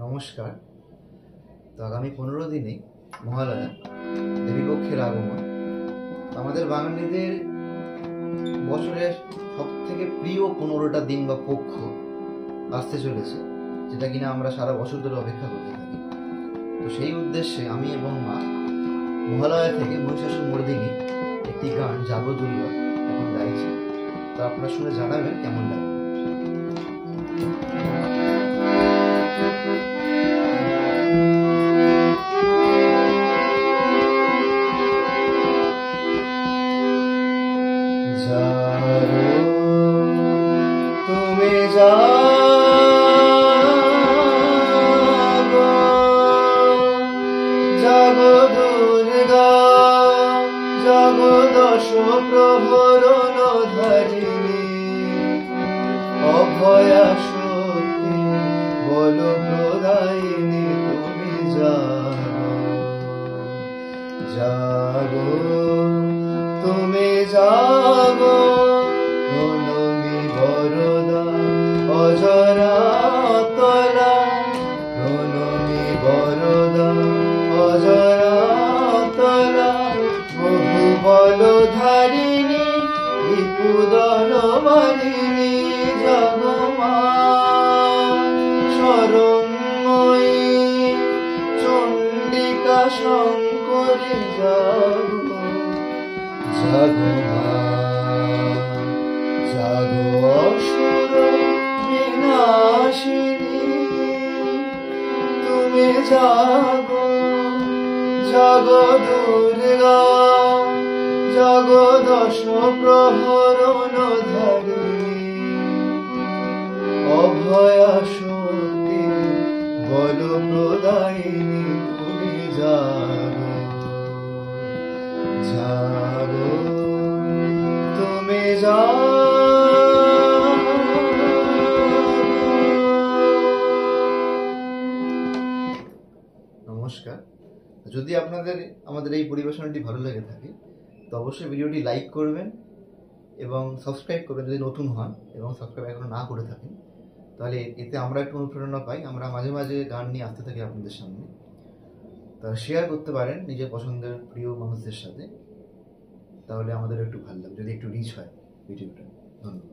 নমস্কার। তো আগামী 15 দিনে মহালয়া, দেবীপক্ষের আগমন। আমাদের বাঙালিদের বছরের সব থেকে প্রিয় 15টা দিন বা পক্ষ আসতে চলেছে, যেটা কিনা আমরা সারা বছর ধরে অপেক্ষা করতে থাকি। তো সেই উদ্দেশ্যে আমি এবং মা মহালয়া থেকে মহিষাসুর মর্দিনী একটি গান জাগো দুর্গা এখন গাইছি। তো আপনারা শুনে জানাবেন কেমন লাগে। তুমি জাগো দুর্গা, জাগো দশ প্রহরণ ধারিণী, অভয়া শক্তি বল প্রদায়িনী। তুমি জাগো, তুমি জাগো, প্রণমী বরদা অজরা তলা, প্রণমী বরদা অজরা তলা, বহু বল ধারিণী রিপুদল মারিণী। জাগো মা শরণ্যই চণ্ডিকা শঙ্করী, জাগো জাগো মা, জাগো অসুর বিনাশিনী। তুমি জাগো, জাগো দুর্গা, জাগো দশ প্রহরণ ধারিণী, অভয়া শক্তি বল প্রদায়িনী। তুমি জাগো, জাগো, তুমি নমস্কার। যদি আপনাদের আমাদের এই পরিবেশনাটি ভালো লেগে থাকে তো অবশ্যই ভিডিওটি লাইক করবেন এবং সাবস্ক্রাইব করবেন যদি নতুন হন, এবং সাবস্ক্রাইব এখনো না করে থাকেন, তাহলে এতে আমরা একটু অনুপ্রেরণা পাই। আমরা মাঝে মাঝে গান নিয়ে আসতে থাকি আপনাদের সামনে। তা শেয়ার করতে পারেন নিজের পছন্দের প্রিয় মানুষদের সাথে, তাহলে আমাদের একটু ভালো লাগবে যদি একটু রিচ হয় ভিডিওটা। ধন্যবাদ।